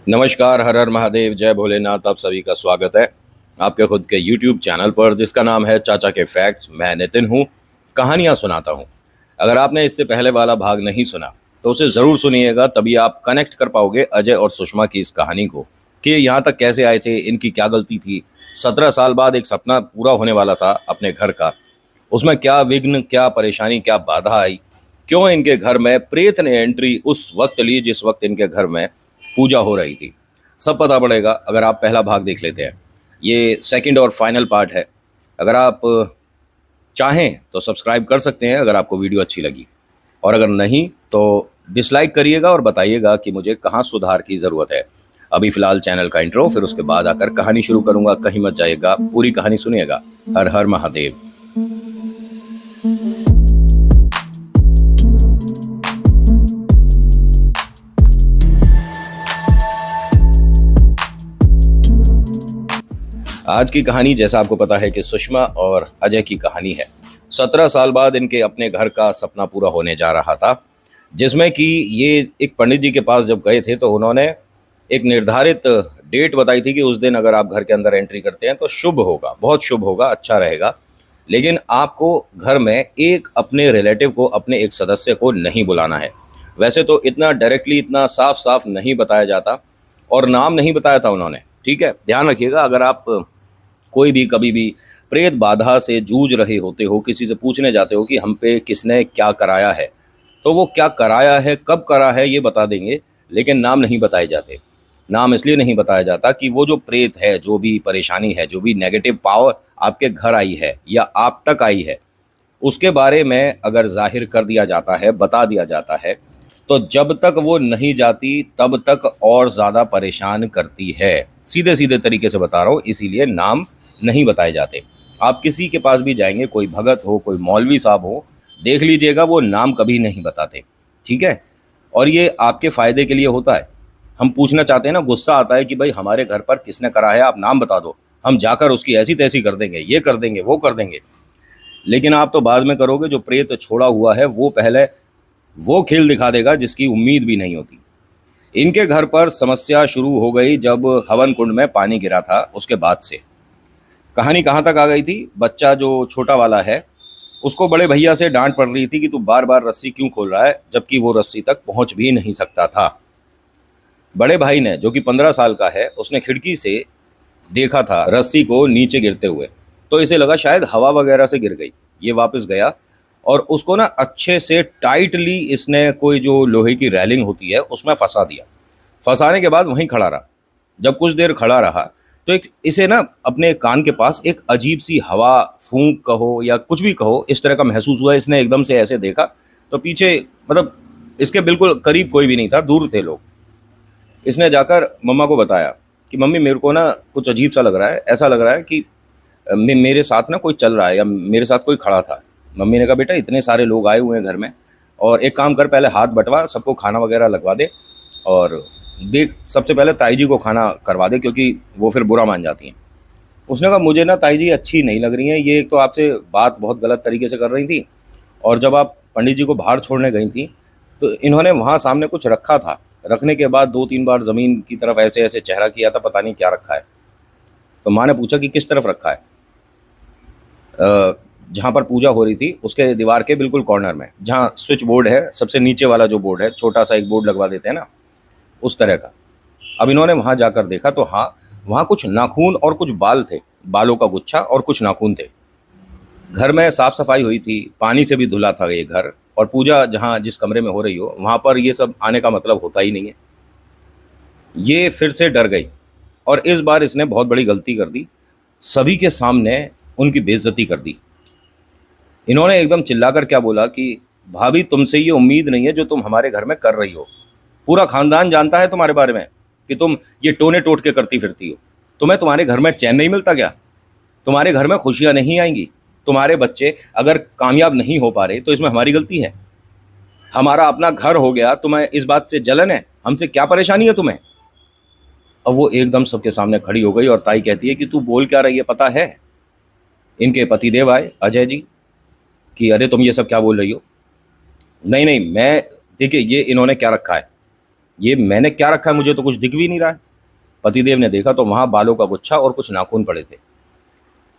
नमस्कार, हर हर महादेव, जय भोलेनाथ। आप सभी का स्वागत है आपके खुद के YouTube चैनल पर जिसका नाम है चाचा के फैक्ट्स। मैं नितिन हूँ, कहानियाँ सुनाता हूँ। अगर आपने इससे पहले वाला भाग नहीं सुना तो उसे ज़रूर सुनिएगा, तभी आप कनेक्ट कर पाओगे अजय और सुषमा की इस कहानी को कि ये यहाँ तक कैसे आए थे, इनकी क्या गलती थी। 17 साल बाद एक सपना पूरा होने वाला था अपने घर का, उसमें क्या विघ्न, क्या परेशानी, क्या बाधा आई, क्यों इनके घर में प्रेत ने एंट्री उस वक्त ली जिस वक्त इनके घर में पूजा हो रही थी। सब पता पड़ेगा अगर आप पहला भाग देख लेते हैं। ये सेकंड और फाइनल पार्ट है। अगर आप चाहें तो सब्सक्राइब कर सकते हैं अगर आपको वीडियो अच्छी लगी, और अगर नहीं तो डिसलाइक करिएगा और बताइएगा कि मुझे कहाँ सुधार की ज़रूरत है। अभी फ़िलहाल चैनल का इंट्रो, फिर उसके बाद आकर कहानी शुरू करूँगा। कहीं मत जाइएगा, पूरी कहानी सुनिएगा। हर हर महादेव। आज की कहानी, जैसा आपको पता है कि सुषमा और अजय की कहानी है। 17 साल बाद इनके अपने घर का सपना पूरा होने जा रहा था, जिसमें कि ये एक पंडित जी के पास जब गए थे तो उन्होंने एक निर्धारित डेट बताई थी कि उस दिन अगर आप घर के अंदर एंट्री करते हैं तो शुभ होगा, बहुत शुभ होगा, अच्छा रहेगा। लेकिन आपको घर में एक अपने रिलेटिव को, अपने एक सदस्य को नहीं बुलाना है। वैसे तो इतना डायरेक्टली, इतना साफ साफ नहीं बताया जाता, और नाम नहीं बताया था उन्होंने। ठीक है, ध्यान रखिएगा। अगर आप कोई भी कभी भी प्रेत बाधा से जूझ रहे होते हो, किसी से पूछने जाते हो कि हम पे किसने क्या कराया है, तो वो क्या कराया है, कब करा है, ये बता देंगे, लेकिन नाम नहीं बताए जाते। नाम इसलिए नहीं बताया जाता कि वो जो प्रेत है, जो भी परेशानी है, जो भी नेगेटिव पावर आपके घर आई है या आप तक आई है, उसके बारे में अगर जाहिर कर दिया जाता है, बता दिया जाता है, तो जब तक वो नहीं जाती तब तक और ज़्यादा परेशान करती है। सीधे सीधे तरीके से बता रहा हूँ, इसीलिए नाम नहीं बताए जाते। आप किसी के पास भी जाएंगे, कोई भगत हो, कोई मौलवी साहब हो, देख लीजिएगा वो नाम कभी नहीं बताते। ठीक है, और ये आपके फ़ायदे के लिए होता है। हम पूछना चाहते हैं ना, गुस्सा आता है कि भाई हमारे घर पर किसने करा है, आप नाम बता दो, हम जाकर उसकी ऐसी तैसी कर देंगे, ये कर देंगे, वो कर देंगे। लेकिन आप तो बाद में करोगे। जो प्रेत छोड़ा हुआ है वो पहले वो खेल दिखा देगा जिसकी उम्मीद भी नहीं होती। इनके घर पर समस्या शुरू हो गई जब हवन कुंड में पानी गिरा था, उसके बाद से। कहानी कहाँ तक आ गई थी? बच्चा जो छोटा वाला है, उसको बड़े भैया से डांट पड़ रही थी कि तू बार बार रस्सी क्यों खोल रहा है, जबकि वो रस्सी तक पहुंच भी नहीं सकता था। बड़े भाई ने, जो कि 15 साल का है, उसने खिड़की से देखा था रस्सी को नीचे गिरते हुए, तो इसे लगा शायद हवा वगैरह से गिर गई। ये वापस गया और उसको ना अच्छे से टाइटली इसने कोई जो लोहे की रैलिंग होती है उसमें फंसा दिया। फंसाने के बाद वहीं खड़ा रहा। जब कुछ देर खड़ा रहा तो एक इसे ना अपने कान के पास एक अजीब सी हवा, फूंक कहो या कुछ भी कहो, इस तरह का महसूस हुआ। इसने एकदम से ऐसे देखा तो पीछे, मतलब इसके बिल्कुल करीब कोई भी नहीं था, दूर थे लोग। इसने जाकर मम्मा को बताया कि मम्मी, मेरे को ना कुछ अजीब सा लग रहा है, ऐसा लग रहा है कि मेरे साथ ना कोई चल रहा है या मेरे साथ कोई खड़ा था। मम्मी ने कहा, बेटा इतने सारे लोग आए हुए हैं घर में, और एक काम कर, पहले हाथ बंटवा, सबको खाना वगैरह लगवा दे, और देख सबसे पहले ताई जी को खाना करवा दे, क्योंकि वो फिर बुरा मान जाती हैं। उसने कहा, मुझे ना ताई जी अच्छी नहीं लग रही हैं, ये एक तो आपसे बात बहुत गलत तरीके से कर रही थी, और जब आप पंडित जी को बाहर छोड़ने गई थी तो इन्होंने वहाँ सामने कुछ रखा था। रखने के बाद 2-3 बार ज़मीन की तरफ ऐसे ऐसे चेहरा किया था, पता नहीं क्या रखा है। तो माँ ने पूछा कि किस तरफ रखा है? जहाँ पर पूजा हो रही थी उसके दीवार के बिल्कुल कॉर्नर में, जहाँ स्विच बोर्ड है, सबसे नीचे वाला जो बोर्ड है, छोटा सा एक बोर्ड लगवा देते हैं ना, उस तरह का। अब इन्होंने वहाँ जाकर देखा तो हाँ, वहाँ कुछ नाखून और कुछ बाल थे, बालों का गुच्छा और कुछ नाखून थे। घर में साफ सफाई हुई थी, पानी से भी धुला था ये घर, और पूजा जहाँ जिस कमरे में हो रही हो वहाँ पर ये सब आने का मतलब होता ही नहीं है। ये फिर से डर गई, और इस बार इसने बहुत बड़ी गलती कर दी, सभी के सामने उनकी बेइज्जती कर दी। इन्होंने एकदम चिल्लाकर क्या बोला कि भाभी, तुमसे ये उम्मीद नहीं है जो तुम हमारे घर में कर रही हो। पूरा खानदान जानता है तुम्हारे बारे में कि तुम ये टोने टोट के करती फिरती हो। तुम्हें तुम्हारे घर में चैन नहीं मिलता क्या? तुम्हारे घर में खुशियां नहीं आएंगी? तुम्हारे बच्चे अगर कामयाब नहीं हो पा रहे तो इसमें हमारी गलती है? हमारा अपना घर हो गया, तुम्हें इस बात से जलन है? हमसे क्या परेशानी है तुम्हें? अब वो एकदम सबके सामने खड़ी हो गई और ताई कहती है कि तू बोल क्या रही है पता है? इनके पतिदेव आए, अजय जी, कि अरे तुम ये सब क्या बोल रही हो? नहीं नहीं, मैं, देखिए ये इन्होंने क्या रखा है, ये मैंने क्या रखा है, मुझे तो कुछ दिख भी नहीं रहा है। पतिदेव ने देखा तो वहाँ बालों का गुच्छा और कुछ नाखून पड़े थे।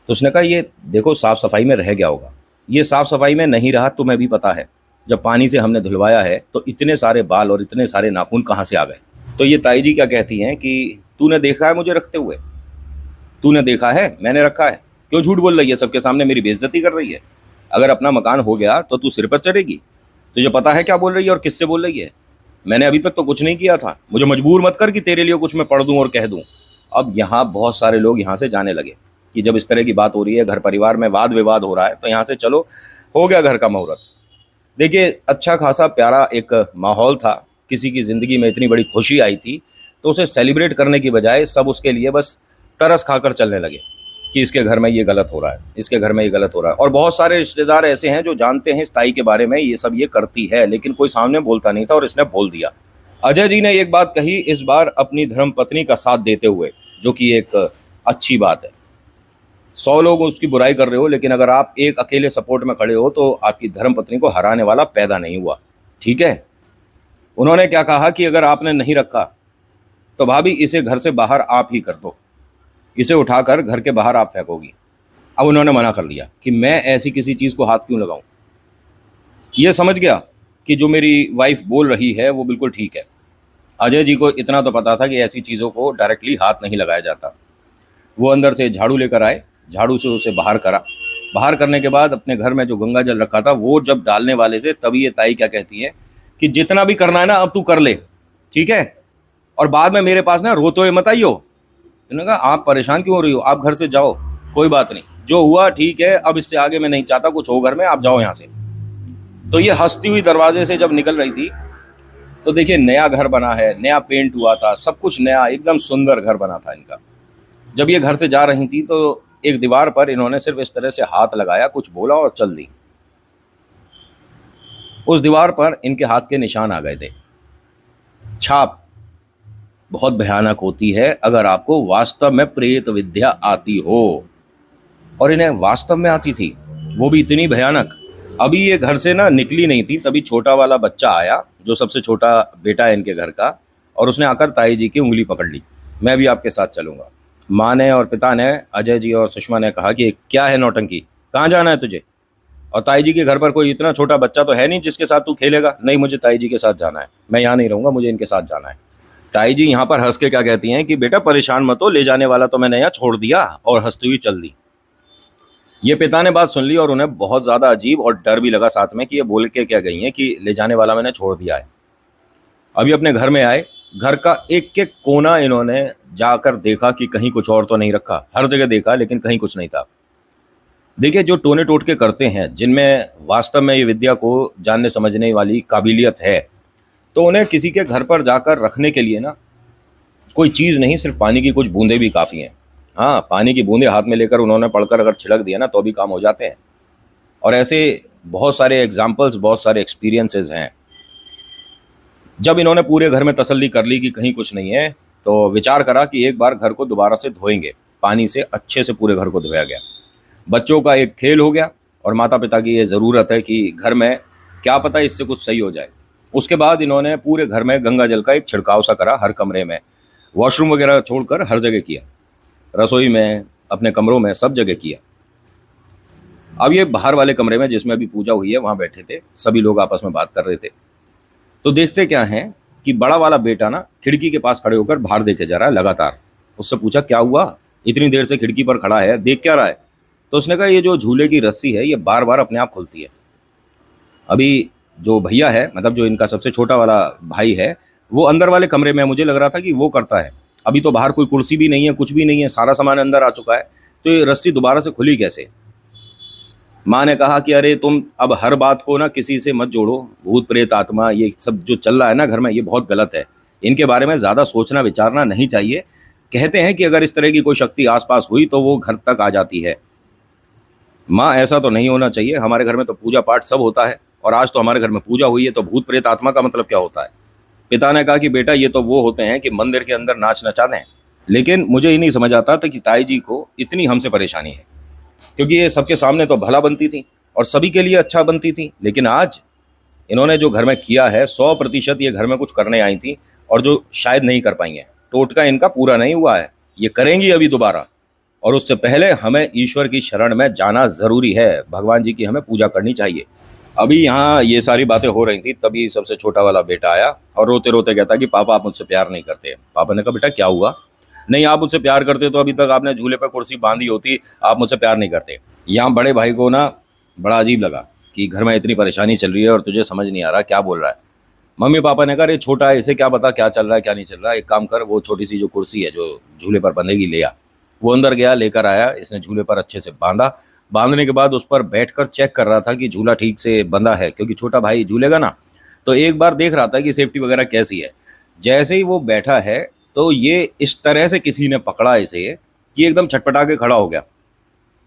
तो उसने कहा ये देखो साफ सफाई में रह गया होगा। ये साफ सफाई में नहीं रहा, तुम्हें भी पता है, जब पानी से हमने धुलवाया है तो इतने सारे बाल और इतने सारे नाखून कहाँ से आ गए। तो ये ताई जी क्या कहती हैं कि तूने देखा है मुझे रखते हुए, तूने देखा है मैंने रखा है, क्यों झूठ बोल रही है, सबके सामने मेरी बेइज्जती कर रही है। अगर अपना मकान हो गया तो तू सिर पर चढ़ेगी। तुझे पता है क्या बोल रही है और किससे बोल रही है। मैंने अभी तक तो कुछ नहीं किया था, मुझे मजबूर मत कर कि तेरे लिए कुछ मैं पढ़ दूं और कह दूं। अब यहाँ बहुत सारे लोग यहाँ से जाने लगे कि जब इस तरह की बात हो रही है, घर परिवार में वाद विवाद हो रहा है, तो यहाँ से चलो, हो गया घर का मुहूर्त। देखिए अच्छा खासा प्यारा एक माहौल था, किसी की ज़िंदगी में इतनी बड़ी खुशी आई थी, तो उसे सेलिब्रेट करने की बजाय सब उसके लिए बस तरस खाकर चलने लगे कि इसके घर में ये गलत हो रहा है, इसके घर में ये गलत हो रहा है। और बहुत सारे रिश्तेदार ऐसे हैं जो जानते हैं इस ताई के बारे में, ये सब ये करती है, लेकिन कोई सामने बोलता नहीं था और इसने बोल दिया। अजय जी ने एक बात कही इस बार अपनी धर्म पत्नी का साथ देते हुए, जो कि एक अच्छी बात है। 100 लोग उसकी बुराई कर रहे हो, लेकिन अगर आप एक अकेले सपोर्ट में खड़े हो तो आपकी धर्म पत्नी को हराने वाला पैदा नहीं हुआ। ठीक है। उन्होंने क्या कहा कि अगर आपने नहीं रखा तो भाभी इसे घर से बाहर आप ही कर दो, इसे उठाकर घर के बाहर आप फेंकोगी। अब उन्होंने मना कर लिया कि मैं ऐसी किसी चीज़ को हाथ क्यों लगाऊं। ये समझ गया कि जो मेरी वाइफ बोल रही है वो बिल्कुल ठीक है। अजय जी को इतना तो पता था कि ऐसी चीज़ों को डायरेक्टली हाथ नहीं लगाया जाता। वो अंदर से झाड़ू लेकर आए, झाड़ू से उसे बाहर करा। बाहर करने के बाद अपने घर में जो गंगा जल रखा था वो जब डालने वाले थे, तभी ये ताई क्या कहती है कि जितना भी करना है ना अब तू कर ले, ठीक है, और बाद में मेरे पास ना रोते हुए मत आइयो। उन्होंने कहा आप परेशान क्यों हो रही हो, आप घर से जाओ, कोई बात नहीं, जो हुआ ठीक है, अब इससे आगे मैं नहीं चाहता कुछ हो घर में, आप जाओ यहाँ से। तो ये हंसती हुई दरवाजे से जब निकल रही थी तो देखिए नया घर बना है, नया पेंट हुआ था, सब कुछ नया, एकदम सुंदर घर बना था इनका। जब ये घर से जा रही थी तो एक दीवार पर इन्होंने सिर्फ इस तरह से हाथ लगाया, कुछ बोला और चल दी। उस दीवार पर इनके हाथ के निशान आ गए थे। छाप बहुत भयानक होती है अगर आपको वास्तव में प्रेत विद्या आती हो, और इन्हें वास्तव में आती थी, वो भी इतनी भयानक। अभी ये घर से ना निकली नहीं थी, तभी छोटा वाला बच्चा आया, जो सबसे छोटा बेटा है इनके घर का, और उसने आकर ताई जी की उंगली पकड़ ली, मैं भी आपके साथ चलूंगा। माँ ने और पिता ने, अजय जी और सुषमा ने कहा कि क्या है नौटंकी, कहाँ जाना है तुझे, और ताई जी के घर पर कोई इतना छोटा बच्चा तो है नहीं जिसके साथ तू खेलेगा। नहीं, मुझे ताई जी के साथ जाना है, मैं यहाँ नहीं रहूँगा, मुझे इनके साथ जाना है। ताई जी यहाँ पर हंस के क्या कहती हैं कि बेटा परेशान मत हो, ले जाने वाला तो मैंने यहाँ छोड़ दिया, और हंसती हुई चल दी। ये पिता ने बात सुन ली और उन्हें बहुत ज़्यादा अजीब और डर भी लगा साथ में कि ये बोल के क्या गई हैं कि ले जाने वाला मैंने छोड़ दिया है। अभी अपने घर में आए, घर का एक एक कोना इन्होंने जाकर देखा कि कहीं कुछ और तो नहीं रखा, हर जगह देखा लेकिन कहीं कुछ नहीं था। देखिए जो टोने टोटके करते हैं, जिनमें वास्तव में ये विद्या को जानने समझने वाली काबिलियत है, तो उन्हें किसी के घर पर जाकर रखने के लिए ना कोई चीज़ नहीं, सिर्फ पानी की कुछ बूंदें भी काफ़ी हैं। हाँ, पानी की बूंदें हाथ में लेकर उन्होंने पढ़कर अगर छिड़क दिया ना तो भी काम हो जाते हैं। और ऐसे बहुत सारे एग्जाम्पल्स, बहुत सारे एक्सपीरियंसेस हैं। जब इन्होंने पूरे घर में तसल्ली कर ली कि कहीं कुछ नहीं है, तो विचार करा कि एक बार घर को दोबारा से धोएंगे, पानी से अच्छे से पूरे घर को धोया गया। बच्चों का एक खेल हो गया और माता पिता की ये ज़रूरत है कि घर में क्या पता इससे कुछ सही हो जाए। उसके बाद इन्होंने पूरे घर में गंगा जल का एक छिड़काव सा करा, हर कमरे में, वॉशरूम वगैरह छोड़कर हर जगह किया, रसोई में, अपने कमरों में, सब जगह किया। अब ये बाहर वाले कमरे में जिसमें अभी पूजा हुई है वहाँ बैठे थे, सभी लोग आपस में बात कर रहे थे। तो देखते क्या है कि बड़ा वाला बेटा ना खिड़की के पास खड़े होकर बाहर देखे जा रहा है लगातार। उससे पूछा क्या हुआ, इतनी देर से खिड़की पर खड़ा है, देख क्या रहा है। तो उसने कहा ये जो झूले की रस्सी है ये बार बार अपने आप खुलती है। अभी जो भैया है, मतलब जो इनका सबसे छोटा वाला भाई है, वो अंदर वाले कमरे में, मुझे लग रहा था कि वो करता है। अभी तो बाहर कोई कुर्सी भी नहीं है, कुछ भी नहीं है, सारा सामान अंदर आ चुका है, तो ये रस्सी दोबारा से खुली कैसे। माँ ने कहा कि अरे तुम अब हर बात को ना किसी से मत जोड़ो, भूत प्रेत आत्मा ये सब जो चल रहा है ना घर में, ये बहुत गलत है, इनके बारे में ज़्यादा सोचना विचारना नहीं चाहिए। कहते हैं कि अगर इस तरह की कोई शक्ति आसपास हुई तो वो घर तक आ जाती है। माँ ऐसा तो नहीं होना चाहिए, हमारे घर में तो पूजा पाठ सब होता है, और आज तो हमारे घर में पूजा हुई है, तो भूत प्रेत आत्मा का मतलब क्या होता है। पिता ने कहा कि बेटा ये तो वो होते हैं कि मंदिर के अंदर नाच नचा दें। लेकिन मुझे ही नहीं समझ आता था कि ताई जी को इतनी हमसे परेशानी है, क्योंकि ये सबके सामने तो भला बनती थी और सभी के लिए अच्छा बनती थी। लेकिन आज इन्होंने जो घर में किया है, 100% ये घर में कुछ करने आई थी, और जो शायद नहीं कर पाई हैं। टोटका इनका पूरा नहीं हुआ है, ये करेंगी अभी दोबारा। और उससे पहले हमें ईश्वर की शरण में जाना ज़रूरी है, भगवान जी की हमें पूजा करनी चाहिए। अभी यहाँ ये सारी बातें हो रही थी, तभी सबसे छोटा वाला बेटा आया और रोते रोते कहता कि पापा आप मुझसे प्यार नहीं करते। पापा ने कहा बेटा क्या हुआ? नहीं, आप मुझसे प्यार करते तो अभी तक आपने झूले पर कुर्सी बांधी होती, आप मुझसे प्यार नहीं करते। यहाँ बड़े भाई को ना बड़ा अजीब लगा कि घर में इतनी परेशानी चल रही है और तुझे समझ नहीं आ रहा क्या बोल रहा है। मम्मी पापा ने कहा अरे छोटा है, इसे क्या पता क्या चल रहा है क्या नहीं चल रहा है, एक काम कर, वो छोटी सी जो कुर्सी है जो झूले पर बंधेगी ले आ। वो अंदर गया, लेकर आया, इसने झूले पर अच्छे से बांधा। बांधने के बाद उस पर बैठकर चेक कर रहा था कि झूला ठीक से बंधा है, क्योंकि छोटा भाई झूलेगा ना, तो एक बार देख रहा था कि सेफ्टी वगैरह कैसी है। जैसे ही वो बैठा है तो ये इस तरह से किसी ने पकड़ा इसे कि एकदम छटपटा के खड़ा हो गया।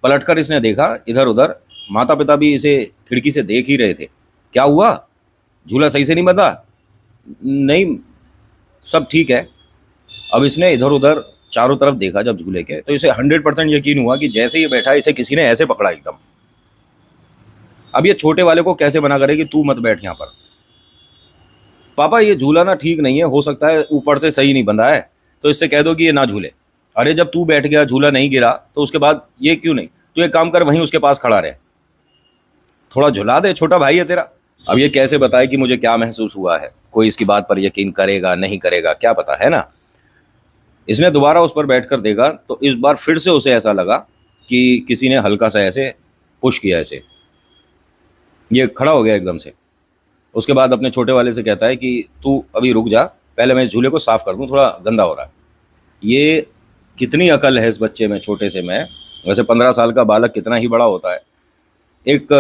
पलटकर इसने देखा इधर उधर, माता पिता भी इसे खिड़की से देख ही रहे थे। क्या हुआ, झूला सही से नहीं बंधा? नहीं, सब ठीक है। अब इसने इधर उधर चारों तरफ देखा जब झूले के, तो इसे 100% यकीन हुआ कि जैसे ही बैठा इसे किसी ने ऐसे पकड़ा एकदम। अब ये छोटे वाले को कैसे मना करे कि तू मत बैठ यहाँ पर। पापा ये झूला ना ठीक नहीं है, हो सकता है ऊपर से सही नहीं बंधा है, तो इससे कह दो कि ये ना झूले। अरे जब तू बैठ गया, झूला नहीं गिरा, तो उसके बाद ये क्यों नहीं? तू एक काम कर, वहीं उसके पास खड़ा रहे, थोड़ा झुला दे, छोटा भाई है तेरा। अब ये कैसे बताए कि मुझे क्या महसूस हुआ है? कोई इसकी बात पर यकीन करेगा नहीं करेगा क्या पता, है ना। इसने दोबारा उस पर बैठकर देखा तो इस बार फिर से उसे ऐसा लगा कि किसी ने हल्का सा ऐसे पुश किया ऐसे। ये खड़ा हो गया एकदम से। उसके बाद अपने छोटे वाले से कहता है कि तू अभी रुक जा, पहले मैं इस झूले को साफ़ कर दूं, थोड़ा गंदा हो रहा है। ये कितनी अकल है इस बच्चे में, छोटे से में। वैसे 15 साल का बालक कितना ही बड़ा होता है। एक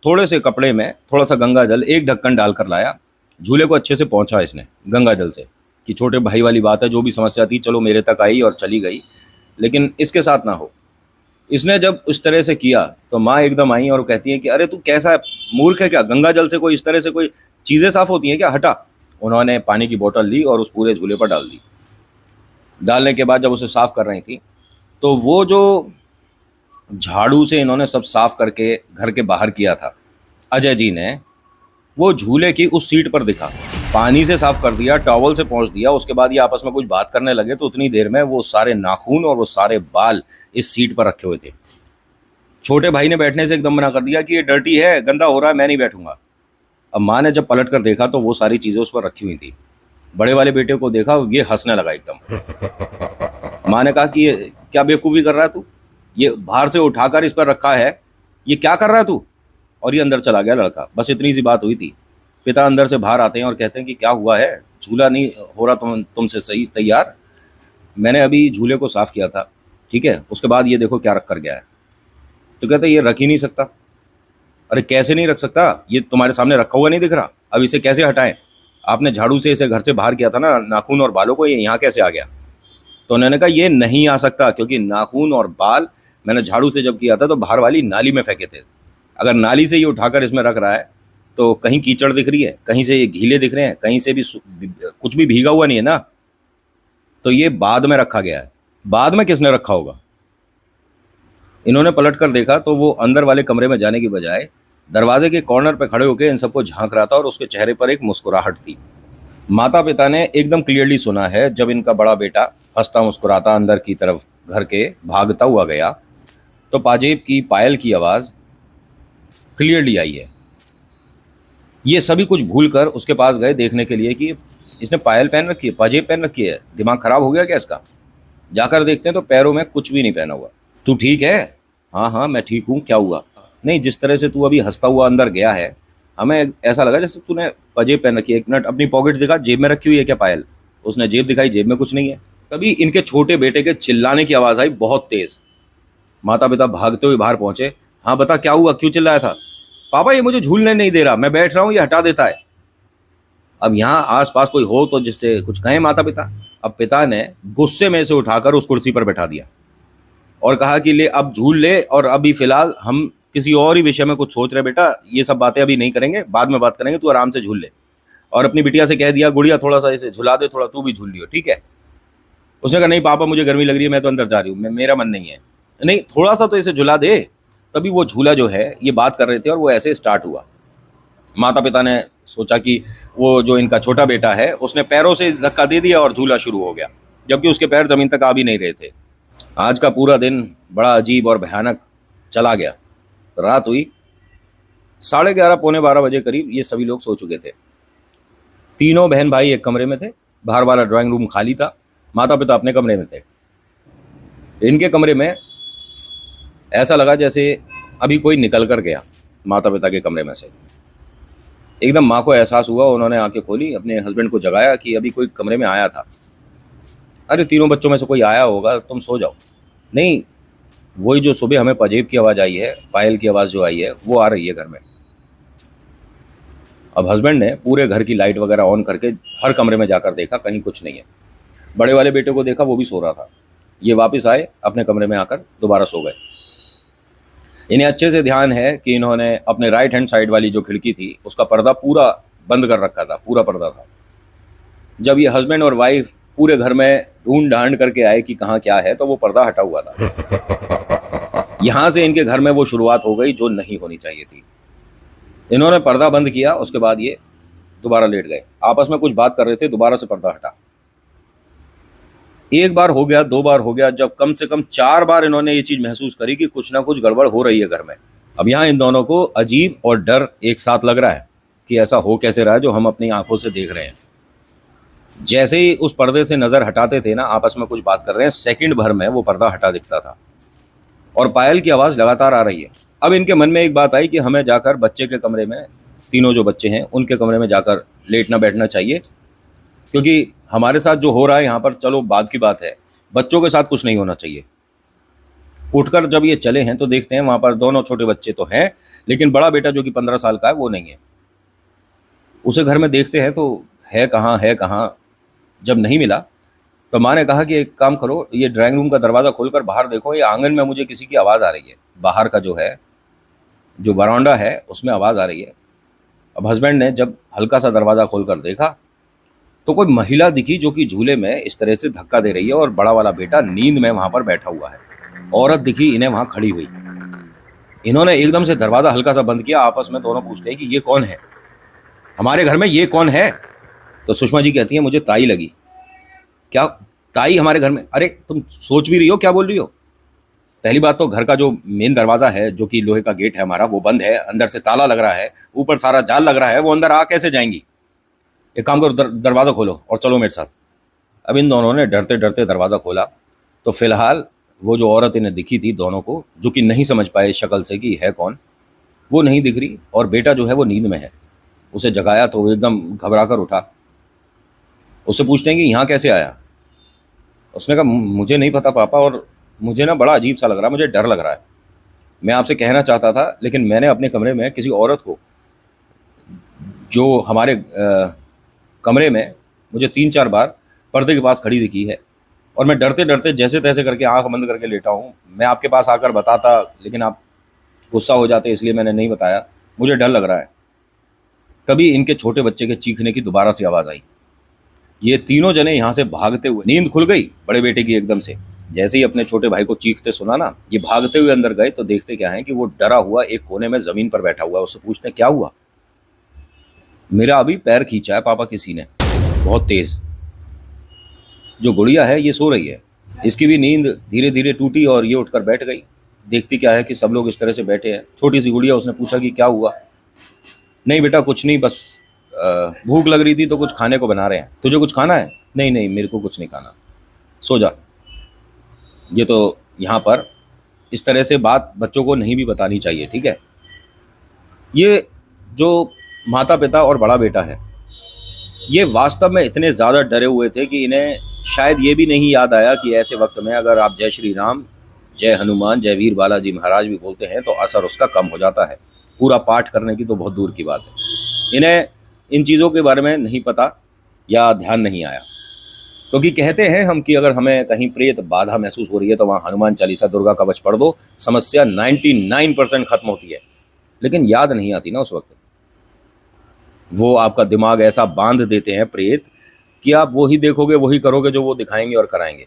थोड़े से कपड़े में थोड़ा सा गंगा जल, एक ढक्कन डालकर लाया, झूले को अच्छे से पहुंचा इसने गंगा जल से, कि छोटे भाई वाली बात है, जो भी समस्या थी चलो मेरे तक आई और चली गई, लेकिन इसके साथ ना हो। इसने जब इस तरह से किया तो माँ एकदम आई और कहती है कि अरे तू कैसा है, मूर्ख है क्या? गंगा जल से कोई इस तरह से कोई चीज़ें साफ़ होती हैं क्या? हटा। उन्होंने पानी की बोतल ली और उस पूरे झूले पर डाल दी। डालने के बाद जब उसे साफ़ कर रही थी तो वो जो झाड़ू से इन्होंने सब साफ़ करके घर के बाहर किया था अजय जी ने, वो झूले की उस सीट पर दिखा। पानी से साफ कर दिया, टॉवल से पहुंच दिया। उसके बाद ये आपस में कुछ बात करने लगे तो उतनी देर में वो सारे नाखून और वो सारे बाल इस सीट पर रखे हुए थे। छोटे भाई ने बैठने से एकदम मना कर दिया कि ये डर्टी है, गंदा हो रहा है, मैं नहीं बैठूंगा। अब माँ ने जब पलट कर देखा तो वो सारी चीज़ें उस पर रखी हुई थी। बड़े वाले बेटे को देखा, ये हंसने लगा एकदम। माँ ने कहा कि ये क्या बेवकूफ़ी कर रहा है तू, ये बाहर से उठाकर इस पर रखा है, ये क्या कर रहा है तू? और ये अंदर चला गया लड़का। बस इतनी सी बात हुई थी। पिता अंदर से बाहर आते हैं और कहते हैं कि क्या हुआ है, झूला नहीं हो रहा तुमसे सही तैयार? मैंने अभी झूले को साफ़ किया था, ठीक है, उसके बाद ये देखो क्या रख कर गया है। तो कहते हैं ये रख ही नहीं सकता। अरे कैसे नहीं रख सकता, ये तुम्हारे सामने रखा हुआ नहीं दिख रहा, अब इसे कैसे हटाएं? आपने झाड़ू से इसे घर से बाहर किया था ना, नाखून और बालों को, ये यहाँ कैसे आ गया? तो उन्होंने कहा ये नहीं आ सकता, क्योंकि नाखून और बाल मैंने झाड़ू से जब किया था तो बाहर वाली नाली में फेंके थे। अगर नाली से ये उठाकर इसमें रख रहा है तो कहीं कीचड़ दिख रही है, कहीं से ये गीले दिख रहे हैं, कहीं से भी कुछ भी भीगा हुआ नहीं है ना, तो ये बाद में रखा गया है। बाद में किसने रखा होगा? इन्होंने पलट कर देखा तो वो अंदर वाले कमरे में जाने की बजाय दरवाजे के कॉर्नर पर खड़े होकर इन सबको झांक रहा था और उसके चेहरे पर एक मुस्कुराहट थी। माता पिता ने एकदम क्लियरली सुना है जब इनका बड़ा बेटा हंसता मुस्कुराता अंदर की तरफ घर के भागता हुआ गया तो पाजेब की पायल की आवाज़ क्लियरली आई है। ये सभी कुछ भूलकर उसके पास गए देखने के लिए कि इसने पायल पहन रखी है, पाजेब पहन रखी है, दिमाग खराब हो गया क्या इसका? जाकर देखते हैं तो पैरों में कुछ भी नहीं पहना हुआ। तू ठीक है? हाँ हाँ मैं ठीक हूँ, क्या हुआ? नहीं, जिस तरह से तू अभी हंसता हुआ अंदर गया है, हमें ऐसा लगा जैसे तूने पाजेब पहन रखी है। एक मिनट, अपनी पॉकेट दिखा, जेब में रखी हुई है क्या पायल? उसने जेब दिखाई, जेब में कुछ नहीं है। तभी इनके छोटे बेटे के चिल्लाने की आवाज़ आई बहुत तेज़। माता पिता भागते हुए बाहर पहुंचे। हाँ बता क्या हुआ, क्यों चिल्लाया था? पापा ये मुझे झूलने नहीं दे रहा, मैं बैठ रहा हूँ ये हटा देता है। अब यहाँ आसपास कोई हो तो जिससे कुछ कहें माता पिता। अब पिता ने गुस्से में से उठाकर उस कुर्सी पर बैठा दिया और कहा कि ले अब झूल ले, और अभी फिलहाल हम किसी और ही विषय में कुछ सोच रहे बेटा, ये सब बातें अभी नहीं करेंगे, बाद में बात करेंगे, तू आराम से झूल ले। और अपनी बिटिया से कह दिया गुड़िया थोड़ा सा इसे झुला दे, थोड़ा तू भी झूल लियो, ठीक है? उसने कहा नहीं पापा मुझे गर्मी लग रही है, मैं तो अंदर जा रही हूँ, मेरा मन नहीं है। नहीं थोड़ा सा तो इसे झुला दे। तभी वो झूला जो है, ये बात कर रहे थे और वो ऐसे स्टार्ट हुआ। माता पिता ने सोचा कि वो जो इनका छोटा बेटा है उसने पैरों से धक्का दे दिया और झूला शुरू हो गया, जबकि उसके पैर ज़मीन तक आ भी नहीं रहे थे। आज का पूरा दिन बड़ा अजीब और भयानक चला गया। रात हुई 11:30 पौने 12 बजे करीब, ये सभी लोग सो चुके थे। तीनों बहन भाई एक कमरे में थे, बाहर वाला ड्राइंग रूम खाली था, माता पिता अपने कमरे में थे। इनके कमरे में ऐसा लगा जैसे अभी कोई निकल कर गया माता पिता के कमरे में से। एकदम माँ को एहसास हुआ, उन्होंने आंखें खोली, अपने हस्बैंड को जगाया कि अभी कोई कमरे में आया था। अरे तीनों बच्चों में से कोई आया होगा, तुम सो जाओ। नहीं, वही जो सुबह हमें पजेब की आवाज़ आई है, पायल की आवाज़ जो आई है, वो आ रही है घर में। अब हस्बैंड ने पूरे घर की लाइट वगैरह ऑन करके हर कमरे में जाकर देखा, कहीं कुछ नहीं है। बड़े वाले बेटे को देखा, वो भी सो रहा था। ये वापस आए, अपने कमरे में आकर दोबारा सो गए। इन्हें अच्छे से ध्यान है कि इन्होंने अपने राइट हैंड साइड वाली जो खिड़की थी उसका पर्दा पूरा बंद कर रखा था, पूरा पर्दा था। जब ये हस्बैंड और वाइफ पूरे घर में ढूंढ ढांड करके आए कि कहाँ क्या है, तो वो पर्दा हटा हुआ था। यहाँ से इनके घर में वो शुरुआत हो गई जो नहीं होनी चाहिए थी। इन्होंने पर्दा बंद किया, उसके बाद ये दोबारा लेट गए। आपस में कुछ बात कर रहे थे, दोबारा से पर्दा हटा। एक बार हो गया, दो बार हो गया, जब कम से कम 4 बार इन्होंने ये चीज़ महसूस करी कि कुछ ना कुछ गड़बड़ हो रही है घर में। अब यहाँ इन दोनों को अजीब और डर एक साथ लग रहा है कि ऐसा हो कैसे रहा है जो हम अपनी आंखों से देख रहे हैं। जैसे ही उस पर्दे से नज़र हटाते थे ना, आपस में कुछ बात कर रहे हैं, सेकंड भर में वो पर्दा हटा दिखता था और पायल की आवाज़ लगातार आ रही है। अब इनके मन में एक बात आई कि हमें जाकर बच्चे के कमरे में, तीनों जो बच्चे हैं उनके कमरे में जाकर लेटना बैठना चाहिए, क्योंकि हमारे साथ जो हो रहा है यहाँ पर, चलो बाद की बात है, बच्चों के साथ कुछ नहीं होना चाहिए। उठकर जब ये चले हैं तो देखते हैं वहाँ पर दोनों छोटे बच्चे तो हैं, लेकिन बड़ा बेटा जो कि 15 साल का है वो नहीं है। उसे घर में देखते हैं तो है कहाँ। जब नहीं मिला तो माँ ने कहा कि एक काम करो, ये ड्राइंग रूम का दरवाज़ा खोलकर बाहर देखो, ये आंगन में मुझे किसी की आवाज़ आ रही है। बाहर का जो है, जो बरामदा है, उसमें आवाज़ आ रही है। अब हस्बैंड ने जब हल्का सा दरवाज़ा खोलकर देखा तो कोई महिला दिखी जो कि झूले में इस तरह से धक्का दे रही है और बड़ा वाला बेटा नींद में वहाँ पर बैठा हुआ है। औरत दिखी इन्हें वहाँ खड़ी हुई। इन्होंने एकदम से दरवाज़ा हल्का सा बंद किया। आपस में दोनों पूछते हैं कि ये कौन है, हमारे घर में ये कौन है? तो सुषमा जी कहती हैं मुझे ताई लगी। क्या ताई हमारे घर में? अरे तुम सोच भी रही हो, क्या बोल रही हो? पहली बात तो घर का जो मेन दरवाज़ा है, जो कि लोहे का गेट है हमारा, वो बंद है, अंदर से ताला लग रहा है, ऊपर सारा जाल लग रहा है, वो अंदर आ कैसे जाएंगी? एक काम करो, दरवाज़ा खोलो और चलो मेरे साथ। अब इन दोनों ने डरते डरते दरवाज़ा खोला तो फिलहाल वो जो औरत इन्हें दिखी थी दोनों को, जो कि नहीं समझ पाए शक्ल से कि है कौन, वो नहीं दिख रही, और बेटा जो है वो नींद में है। उसे जगाया तो वो एकदम घबरा कर उठा। उससे पूछते हैं कि यहाँ कैसे आया? उसने कहा मुझे नहीं पता पापा, और मुझे ना बड़ा अजीब सा लग रहा है, मुझे डर लग रहा है। मैं आपसे कहना चाहता था, लेकिन मैंने अपने कमरे में किसी औरत को, जो हमारे कमरे में मुझे 3-4 बार पर्दे के पास खड़ी दिखी है, और मैं डरते डरते जैसे तैसे करके आंख बंद करके लेटा हूँ। मैं आपके पास आकर बताता, लेकिन आप गुस्सा हो जाते, इसलिए मैंने नहीं बताया। मुझे डर लग रहा है। तभी इनके छोटे बच्चे के चीखने की दोबारा से आवाज़ आई। ये तीनों जने यहाँ से भागते हुए, नींद खुल गई बड़े बेटे की एकदम से। जैसे ही अपने छोटे भाई को चीखते सुना ना, ये भागते हुए अंदर गए तो देखते क्या है कि वो डरा हुआ एक कोने में ज़मीन पर बैठा हुआ है। उससे पूछते क्या हुआ? मेरा अभी पैर खींचा है पापा किसी ने, बहुत तेज़। जो गुड़िया है ये सो रही है, इसकी भी नींद धीरे धीरे टूटी और ये उठकर बैठ गई। देखती क्या है कि सब लोग इस तरह से बैठे हैं। छोटी सी गुड़िया, उसने पूछा कि क्या हुआ? नहीं बेटा कुछ नहीं, बस भूख लग रही थी तो कुछ खाने को बना रहे हैं। तुझे कुछ खाना है? नहीं नहीं मेरे को कुछ नहीं खाना, सो जा। ये तो यहाँ पर इस तरह से बात बच्चों को नहीं भी बतानी चाहिए, ठीक है? ये जो माता पिता और बड़ा बेटा है, ये वास्तव में इतने ज़्यादा डरे हुए थे कि इन्हें शायद ये भी नहीं याद आया कि ऐसे वक्त में अगर आप जय श्री राम, जय हनुमान, जय वीर बालाजी महाराज भी बोलते हैं तो असर उसका कम हो जाता है। पूरा पाठ करने की तो बहुत दूर की बात है। इन्हें इन चीज़ों के बारे में नहीं पता या ध्यान नहीं आया, क्योंकि कहते हैं हम कि अगर हमें कहीं प्रेत बाधा महसूस हो रही है तो वहाँ हनुमान चालीसा, दुर्गा कवच पढ़ दो, समस्या 99% खत्म होती है। लेकिन याद नहीं आती ना उस वक्त। वो आपका दिमाग ऐसा बांध देते हैं प्रेत कि आप वही देखोगे, वही करोगे जो वो दिखाएंगे और कराएंगे।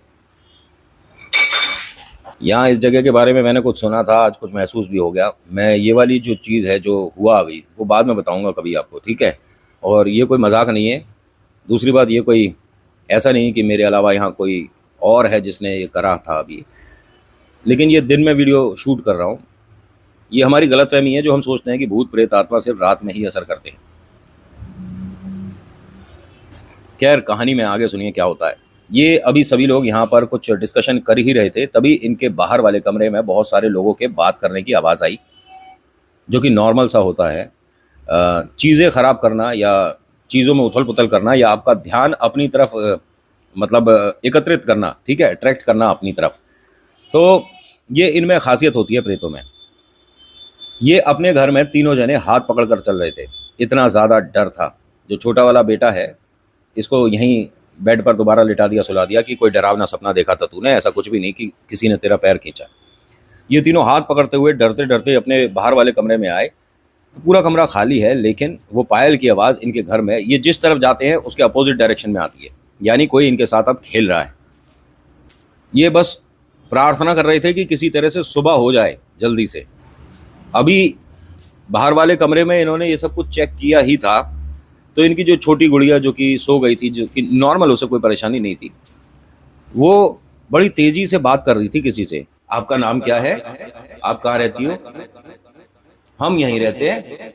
यहाँ इस जगह के बारे में मैंने कुछ सुना था, आज कुछ महसूस भी हो गया। मैं ये वाली जो चीज़ है जो हुआ अभी, वो बाद में बताऊंगा कभी आपको, ठीक है? और ये कोई मजाक नहीं है। दूसरी बात, ये कोई ऐसा नहीं कि मेरे अलावा यहाँ कोई और है जिसने ये करा था अभी, लेकिन ये दिन में वीडियो शूट कर रहा हूँ। ये हमारी गलतफहमी है जो हम सोचते हैं कि भूत प्रेत आत्मा सिर्फ रात में ही असर करते हैं। खैर, कहानी में आगे सुनिए क्या होता है। ये अभी सभी लोग यहाँ पर कुछ डिस्कशन कर ही रहे थे, तभी इनके बाहर वाले कमरे में बहुत सारे लोगों के बात करने की आवाज़ आई, जो कि नॉर्मल सा होता है। चीज़ें ख़राब करना या चीज़ों में उथल पुथल करना या आपका ध्यान अपनी तरफ मतलब एकत्रित करना, ठीक है, अट्रैक्ट करना अपनी तरफ। तो ये इनमें खासियत होती है प्रेतों में। ये अपने घर में तीनों जने हाथ पकड़ कर चल रहे थे, इतना ज़्यादा डर था। जो छोटा वाला बेटा है, इसको यहीं बेड पर दोबारा लिटा दिया, सुला दिया कि कोई डरावना सपना देखा था तूने, ऐसा कुछ भी नहीं कि किसी ने तेरा पैर खींचा। ये तीनों हाथ पकड़ते हुए डरते डरते अपने बाहर वाले कमरे में आए। तो पूरा कमरा खाली है, लेकिन वो पायल की आवाज़ इनके घर में, ये जिस तरफ जाते हैं उसके अपोजिट डायरेक्शन में आती है, यानी कोई इनके साथ अब खेल रहा है। ये बस प्रार्थना कर रहे थे कि किसी तरह से सुबह हो जाए जल्दी से। अभी बाहर वाले कमरे में इन्होंने ये सब कुछ चेक किया ही था, तो इनकी जो छोटी गुड़िया जो कि सो गई थी, जो कि नॉर्मल, उसे कोई परेशानी नहीं थी, वो बड़ी तेजी से बात कर रही थी किसी से। आपका नाम क्या है? आप कहाँ रहती हो? हम यहीं रहते हैं।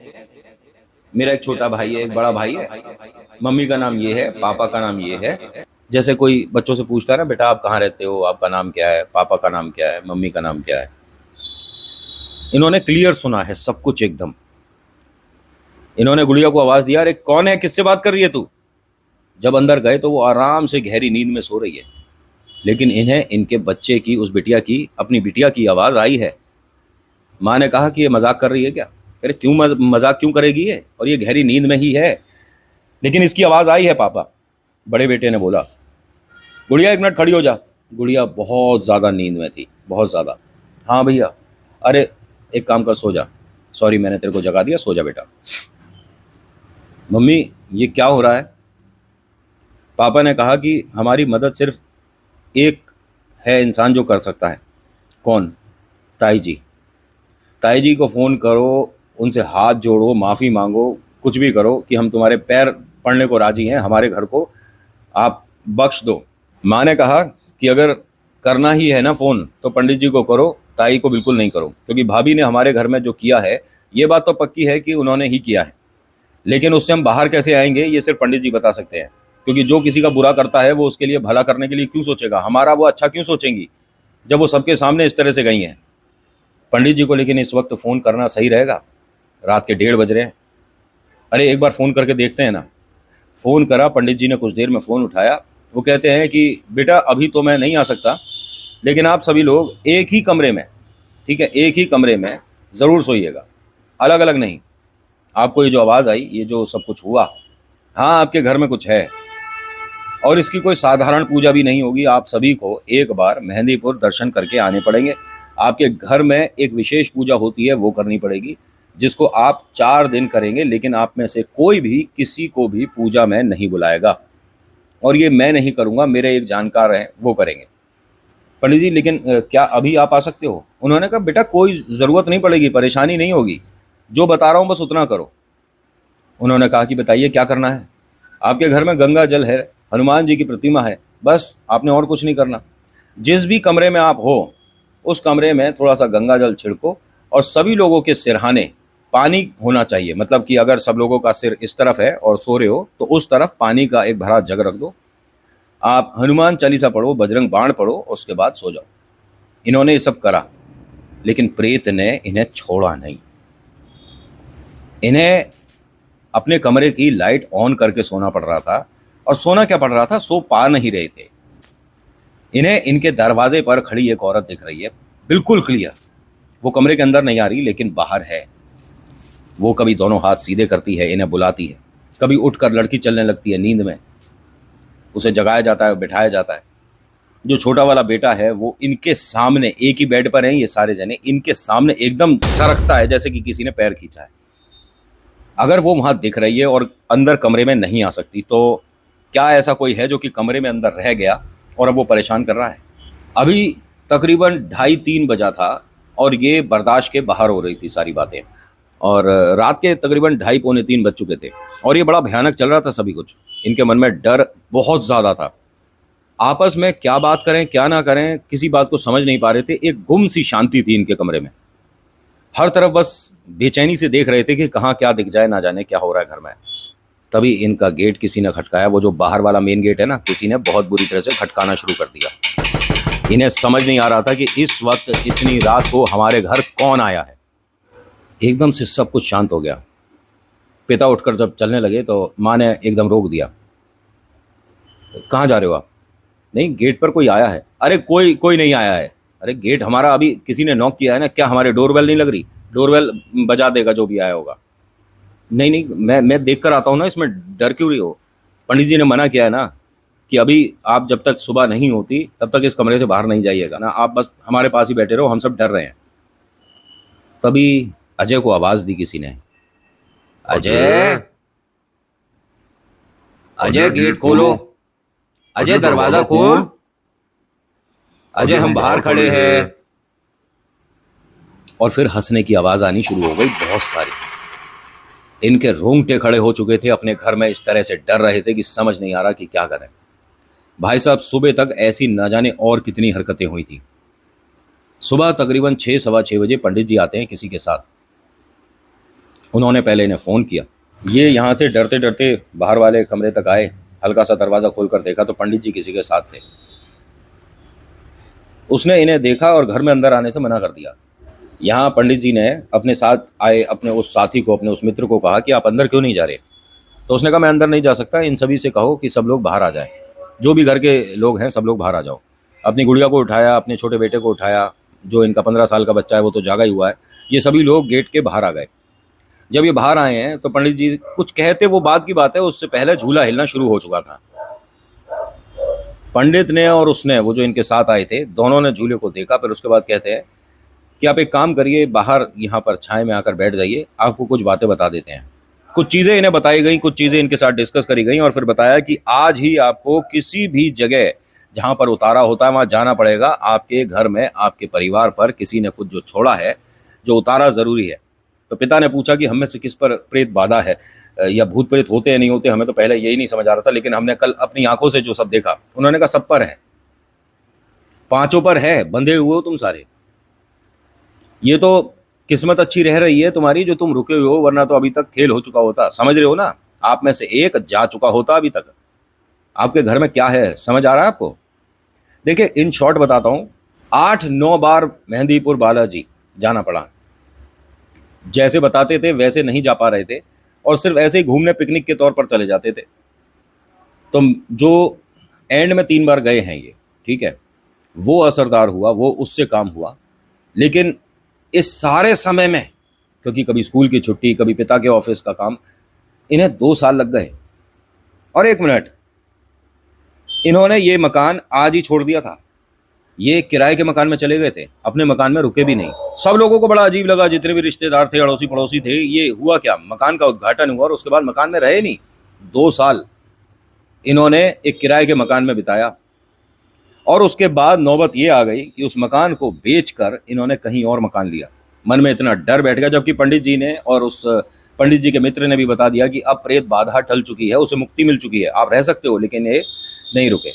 मेरा एक छोटा भाई है, एक बड़ा भाई है। मम्मी का नाम ये है, पापा का नाम ये है। जैसे कोई बच्चों से पूछता है ना, बेटा आप कहाँ रहते हो, आपका नाम क्या है, पापा का नाम क्या है, मम्मी का नाम क्या है। इन्होंने क्लियर सुना है सब कुछ एकदम। इन्होंने गुड़िया को आवाज़ दिया, अरे कौन है, किससे बात कर रही है तू? जब अंदर गए तो वो आराम से गहरी नींद में सो रही है, लेकिन इन्हें इनके बच्चे की, उस बिटिया की, अपनी बिटिया की आवाज़ आई है। माँ ने कहा कि ये मजाक कर रही है क्या? अरे क्यों मजाक क्यों करेगी ये, और ये गहरी नींद में ही है, लेकिन इसकी आवाज़ आई है पापा। बड़े बेटे ने बोला, गुड़िया एक मिनट खड़ी हो जा। गुड़िया बहुत ज़्यादा नींद में थी, बहुत ज़्यादा। हाँ भैया। अरे एक काम कर, सो जा। सॉरी मैंने तेरे को जगा दिया, सो जा बेटा। मम्मी ये क्या हो रहा है? पापा ने कहा कि हमारी मदद सिर्फ एक है इंसान जो कर सकता है। कौन? ताई जी। ताई जी को फ़ोन करो, उनसे हाथ जोड़ो, माफ़ी मांगो, कुछ भी करो कि हम तुम्हारे पैर पड़ने को राजी हैं, हमारे घर को आप बख्श दो। माँ ने कहा कि अगर करना ही है ना फ़ोन, तो पंडित जी को करो, ताई को बिल्कुल नहीं करो, क्योंकि भाभी ने हमारे घर में जो किया है, ये बात तो पक्की है कि उन्होंने ही किया है, लेकिन उससे हम बाहर कैसे आएंगे ये सिर्फ पंडित जी बता सकते हैं। क्योंकि जो किसी का बुरा करता है वो उसके लिए भला करने के लिए क्यों सोचेगा, हमारा वो अच्छा क्यों सोचेंगी जब वो सबके सामने इस तरह से गई हैं। पंडित जी को लेकिन इस वक्त फ़ोन करना सही रहेगा? रात के 1:30 बज रहे हैं। अरे एक बार फ़ोन करके देखते हैं ना। फ़ोन करा, पंडित जी ने कुछ देर में फ़ोन उठाया। वो कहते हैं कि बेटा अभी तो मैं नहीं आ सकता, लेकिन आप सभी लोग एक ही कमरे में, ठीक है, एक ही कमरे में ज़रूर सोइएगा, अलग अलग नहीं। आपको ये जो आवाज़ आई, ये जो सब कुछ हुआ, हाँ आपके घर में कुछ है, और इसकी कोई साधारण पूजा भी नहीं होगी। आप सभी को एक बार मेहंदीपुर दर्शन करके आने पड़ेंगे। आपके घर में एक विशेष पूजा होती है, वो करनी पड़ेगी, जिसको आप 4 दिन करेंगे, लेकिन आप में से कोई भी किसी को भी पूजा में नहीं बुलाएगा, और ये मैं नहीं करूँगा, मेरे एक जानकार हैं वो करेंगे। पंडित जी लेकिन क्या अभी आप आ सकते हो? उन्होंने कहा बेटा कोई ज़रूरत नहीं पड़ेगी, परेशानी नहीं होगी, जो बता रहा हूँ बस उतना करो। उन्होंने कहा कि बताइए क्या करना है? आपके घर में गंगा जल है, हनुमान जी की प्रतिमा है, बस आपने और कुछ नहीं करना। जिस भी कमरे में आप हो, उस कमरे में थोड़ा सा गंगा जल छिड़को, और सभी लोगों के सिरहाने पानी होना चाहिए। मतलब कि अगर सब लोगों का सिर इस तरफ है और सो रहे हो, तो उस तरफ पानी का एक भरा जग रख दो। आप हनुमान चालीसा पढ़ो, बजरंग बाण पढ़ो, उसके बाद सो जाओ। इन्होंने ये सब करा, लेकिन प्रेत ने इन्हें छोड़ा नहीं। इन्हें अपने कमरे की लाइट ऑन करके सोना पड़ रहा था, और सोना क्या पड़ रहा था, सो पा नहीं रहे थे। इन्हें इनके दरवाजे पर खड़ी एक औरत दिख रही है, बिल्कुल क्लियर। वो कमरे के अंदर नहीं आ रही, लेकिन बाहर है। वो कभी दोनों हाथ सीधे करती है, इन्हें बुलाती है, कभी उठकर लड़की चलने लगती है नींद में, उसे जगाया जाता है, बिठाया जाता है। जो छोटा वाला बेटा है वो इनके सामने, एक ही बेड पर हैं ये सारे जने, इनके सामने एकदम सरकता है जैसे कि किसी ने पैर खींचा है। अगर वो वहाँ दिख रही है और अंदर कमरे में नहीं आ सकती, तो क्या ऐसा कोई है जो कि कमरे में अंदर रह गया और अब वो परेशान कर रहा है? अभी तकरीबन 2:30-3 बजा था और ये बर्दाश्त के बाहर हो रही थी सारी बातें। और रात के तकरीबन 2:30-3 बज चुके थे और ये बड़ा भयानक चल रहा था सभी कुछ। इनके मन में डर बहुत ज़्यादा था। आपस में क्या बात करें, क्या ना करें, किसी बात को समझ नहीं पा रहे थे। एक गुम सी शांति थी इनके कमरे में। हर तरफ बस बेचैनी से देख रहे थे कि कहाँ क्या दिख जाए, ना जाने क्या हो रहा है घर में। तभी इनका गेट किसी ने खटकाया। वो जो बाहर वाला मेन गेट है ना, किसी ने बहुत बुरी तरह से खटकाना शुरू कर दिया। इन्हें समझ नहीं आ रहा था कि इस वक्त इतनी रात को हमारे घर कौन आया है। एकदम से सब कुछ शांत हो गया। पिता उठकर जब चलने लगे तो माँ ने एकदम रोक दिया। कहाँ जा रहे हो आप? नहीं, गेट पर कोई आया है। अरे कोई नहीं आया है। अरे गेट हमारा अभी किसी ने नॉक किया है ना, क्या हमारे डोरबेल नहीं लग रही? डोरबेल बजा देगा जो भी आया होगा। नहीं, मैं देख कर आता हूँ ना, इसमें डर क्यों रही हो? पंडित जी ने मना किया है ना कि अभी आप जब तक सुबह नहीं होती तब तक इस कमरे से बाहर नहीं जाइएगा ना, आप बस हमारे पास ही बैठे रहो, हम सब डर रहे हैं। तभी अजय को आवाज़ दी किसी ने। अजय, अजय गेट खोलो, अजय दरवाज़ा खोल, अजय हम बाहर खड़े हैं। और फिर हंसने की आवाज़ आनी शुरू हो गई, बहुत सारी। इनके रोंगटे खड़े हो चुके थे। अपने घर में इस तरह से डर रहे थे कि समझ नहीं आ रहा कि क्या करें। भाई साहब, सुबह तक ऐसी न जाने और कितनी हरकतें हुई थी। सुबह तकरीबन 6 सवा 6 बजे पंडित जी आते हैं किसी के साथ। उन्होंने पहले इन्हें फ़ोन किया। ये यहाँ से डरते डरते बाहर वाले कमरे तक आए। हल्का सा दरवाज़ा खोलकर देखा तो पंडित जी किसी के साथ थे। उसने इन्हें देखा और घर में अंदर आने से मना कर दिया। यहाँ पंडित जी ने अपने साथ आए अपने उस साथी को, अपने उस मित्र को कहा कि आप अंदर क्यों नहीं जा रहे? तो उसने कहा मैं अंदर नहीं जा सकता, इन सभी से कहो कि सब लोग बाहर आ जाएं, जो भी घर के लोग हैं सब लोग बाहर आ जाओ। अपनी गुड़िया को उठाया, अपने छोटे बेटे को उठाया, जो इनका 15 साल का बच्चा है वो तो जागा ही हुआ है। ये सभी लोग गेट के बाहर आ गए। जब ये बाहर आए हैं तो पंडित जी कुछ कहते, वो बाद की बात है, उससे पहले झूला हिलना शुरू हो चुका था। पंडित ने और उसने, वो जो इनके साथ आए थे, दोनों ने झूले को देखा। फिर उसके बाद कहते हैं कि आप एक काम करिए, बाहर यहाँ पर छाए में आकर बैठ जाइए, आपको कुछ बातें बता देते हैं। कुछ चीज़ें इन्हें बताई गई, कुछ चीज़ें इनके साथ डिस्कस करी गई और फिर बताया कि आज ही आपको किसी भी जगह जहाँ पर उतारा होता है वहाँ जाना पड़ेगा। आपके घर में, आपके परिवार पर किसी ने कुछ जो छोड़ा है, जो उतारा ज़रूरी है। तो पिता ने पूछा कि हम में से किस पर प्रेत बाधा है, या भूत प्रेत होते हैं नहीं होते, हमें तो पहले यही नहीं समझ आ रहा था, लेकिन हमने कल अपनी आंखों से जो सब देखा। उन्होंने कहा सब पर है, 5 पर है, बंधे हुए हो तुम सारे। ये तो किस्मत अच्छी रह रही है तुम्हारी जो तुम रुके हुए हो, वरना तो अभी तक खेल हो चुका होता। समझ रहे हो ना? आप में से एक जा चुका होता अभी तक। आपके घर में क्या है, समझ आ रहा है आपको? देखिए, इन शॉर्ट बताता हूँ, 8-9 बार मेहंदीपुर बालाजी जाना पड़ा। जैसे बताते थे वैसे नहीं जा पा रहे थे और सिर्फ ऐसे ही घूमने, पिकनिक के तौर पर चले जाते थे। तो जो एंड में 3 बार गए हैं ये, ठीक है, वो असरदार हुआ, वो उससे काम हुआ। लेकिन इस सारे समय में, क्योंकि कभी स्कूल की छुट्टी, कभी पिता के ऑफिस का काम, इन्हें 2 साल लग गए। और 1 मिनट, इन्होंने ये मकान आज ही छोड़ दिया था। ये किराए के मकान में चले गए थे, अपने मकान में रुके भी नहीं। सब लोगों को बड़ा अजीब लगा, जितने भी रिश्तेदार थे, अड़ोसी पड़ोसी थे। ये हुआ क्या? मकान का उद्घाटन हुआ और उसके बाद मकान में रहे नहीं। 2 साल इन्होंने एक किराए के मकान में बिताया और उसके बाद नौबत ये आ गई कि उस मकान को बेचकर इन्होंने कहीं और मकान लिया। मन में इतना डर बैठ गया, जबकि पंडित जी ने और उस पंडित जी के मित्र ने भी बता दिया कि अब प्रेत बाधा टल चुकी है, उसे मुक्ति मिल चुकी है, आप रह सकते हो। लेकिन ये नहीं रुके।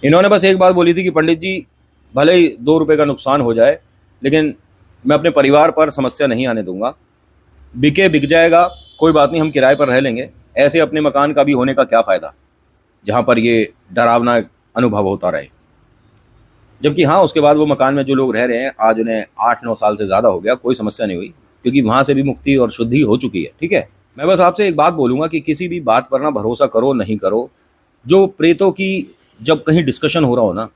इन्होंने बस एक बात बोली थी कि पंडित जी, भले ही 2 रुपए का नुकसान हो जाए, लेकिन मैं अपने परिवार पर समस्या नहीं आने दूंगा। बिक जाएगा, कोई बात नहीं, हम किराए पर रह लेंगे। ऐसे अपने मकान का भी होने का क्या फ़ायदा जहाँ पर ये डरावना अनुभव होता रहे। जबकि हाँ, उसके बाद वो मकान में जो लोग रह रहे हैं, आज उन्हें 8-9 साल से ज़्यादा हो गया, कोई समस्या नहीं हुई, क्योंकि वहाँ से भी मुक्ति और शुद्धि हो चुकी है। ठीक है, मैं बस आपसे एक बात बोलूँगा कि किसी भी बात पर ना भरोसा करो, नहीं करो। जो प्रेतों की जब कहीं डिस्कशन हो रहा हो ना,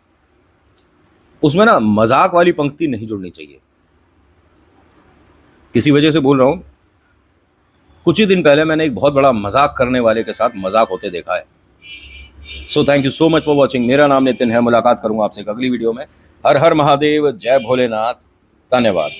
उसमें ना मजाक वाली पंक्ति नहीं जुड़नी चाहिए। किसी वजह से बोल रहा हूँ, कुछ ही दिन पहले मैंने एक बहुत बड़ा मजाक करने वाले के साथ मजाक होते देखा है। So thank you so much for watching. मेरा नाम नितिन है। मुलाकात करूंगा आपसे अगली वीडियो में। हर हर महादेव, जय भोलेनाथ, धन्यवाद।